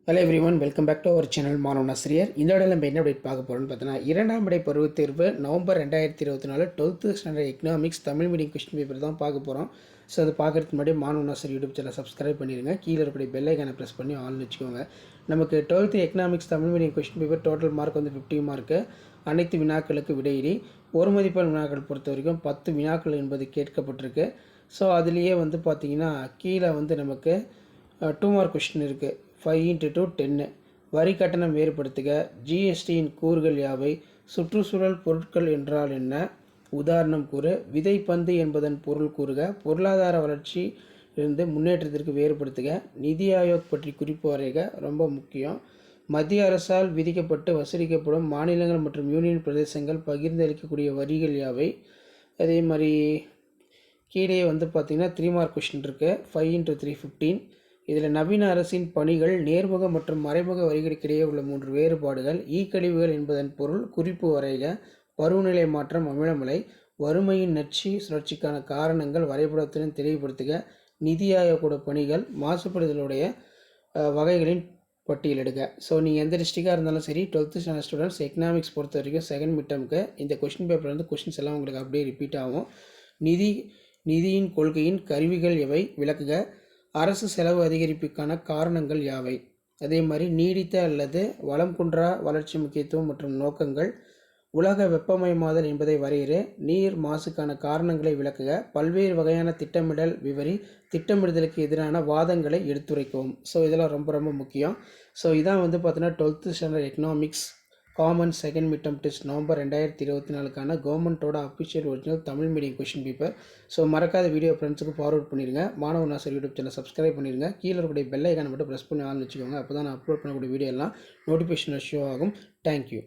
Hello everyone, welcome back to our channel மாணவன் ஆசிரியர். இந்த இடையில நம்ம என்ன அப்டேட் பார்க்க போகிறோம்னு பார்த்தீங்கன்னா, 2ஆம் இடை பருவத் தேர்வு November 2024 12th standard economics Tamil medium question paper தான் பார்க்க போகிறோம். ஸோ அது பார்க்குறதுக்கு முன்னாடி மாணவன் ஆசிரியர் யூடியூப் சேனல் சப்ஸ்கிரைப் பண்ணிடுங்க. கீழே இருக்கக்கூடிய பெல் ஐக்கானை ப்ரெஸ் பண்ணி ஆல்னு வச்சுக்கோங்க. நமக்கு 12th economics Tamil medium question paper total mark வந்து 50 மார்க்கு. அனைத்து வினாக்களுக்கு விடையிறி ஒரு மதிப்பெண் வினாக்கள் பொறுத்த வரைக்கும் 10 வினாக்கள் என்பது கேட்கப்பட்டிருக்கு. ஸோ அதுலேயே வந்து பார்த்திங்கன்னா கீழே வந்து நமக்கு 2 மார்க் கொஸ்டின் இருக்குது. 5 × 2 10. வரி கட்டணம் வேறுபடுத்துக. ஜிஎஸ்டியின் கூறுகள் யாவை? சுற்றுச்சூழல் பொருட்கள் என்றால் என்ன? உதாரணம் கூறு. விதைப்பந்து என்பதன் பொருள் கூறுக. பொருளாதார வளர்ச்சி இருந்து முன்னேற்றத்திற்கு வேறுபடுத்துக. நிதி ஆயோக் பற்றி குறிப்பு வரைக. ரொம்ப முக்கியம். மத்திய அரசால் விதிக்கப்பட்டு வசூலிக்கப்படும் மாநிலங்கள் மற்றும் யூனியன் பிரதேசங்கள் பகிர்ந்தளிக்கக்கூடிய வரிகள் யாவை? அதே மாதிரி கீழே வந்து பார்த்திங்கன்னா 3 மார்க் கொஸ்டின் இருக்குது. 5 × 3 15. இதில் நவீன அரசின் பணிகள், நேர்முக மற்றும் மறைமுக வரிகளுக்கிடையே உள்ள 3 வேறுபாடுகள், கழிவுகள் என்பதன் பொருள், குறிப்பு வரைக. பருவநிலை மாற்றம், அமிலமழை, வறுமையின் நச்சு சுழற்சிக்கான காரணங்கள் வரைபடத்துடன் தெளிவுபடுத்துக. நிதி ஆயோகோட பணிகள், மாசுபடுதலுடைய வகைகளின் பட்டியலிடுக. ஸோ நீங்கள் எந்த டிஸ்ட்ரிக்டாக இருந்தாலும் சரி, 12th ஸ்டாண்டர்ட் ஸ்டூடெண்ட்ஸ் எக்கனாமிக்ஸ் பொறுத்த வரைக்கும் செகண்ட் மிட்டமுக்கு இந்த கொஸ்டின் பேப்பர் வந்து கொஸ்டின்ஸ் எல்லாம் உங்களுக்கு அப்படியே ரிப்பீட் ஆகும். நிதியின் கொள்கையின் கருவிகள் எவை? விளக்குக. அரசு செலவு அதிகரிப்புக்கான காரணங்கள் யாவை? அதே மாதிரி நீடித்த அல்லது வளம் குன்றா வளர்ச்சி முக்கியத்துவம் மற்றும் நோக்கங்கள். உலக வெப்பமயமாதல் என்பதை வரையறு. நீர் மாசுக்கான காரணங்களை விளக்குக. பல்வேறு வகையான திட்டமிடல் விவரி. திட்டமிடுதலுக்கு எதிரான வாதங்களை எடுத்துரைக்கவும். ஸோ இதெல்லாம் ரொம்ப ரொம்ப முக்கியம். ஸோ இதான் வந்து பார்த்தீங்கன்னா 12th standard economics common second midterm test November 2024 கவர்மெண்ட்டோட official original Tamil medium question paper. So மறக்காத வீடியோ ஃப்ரெண்ட்ஸுக்கு ஃபார்வர்ட் பண்ணிடுங்க. மாணவன் ஆசிரியர் யூடியூப் சேனல் சப்ஸ்கிரைப் பண்ணிடுங்க. கீழே இருக்கக்கூடிய பெல் ஐக்கானை மட்டும் ப்ரெஸ் பண்ணி ஆன் வச்சுக்கோங்க. அப்போ தான் நான் அப்லோட் பண்ணக்கூடிய வீடியோ எல்லாம் நோட்டிஃபிகேஷன் ஷோ ஆகும். தேங்க்யூ.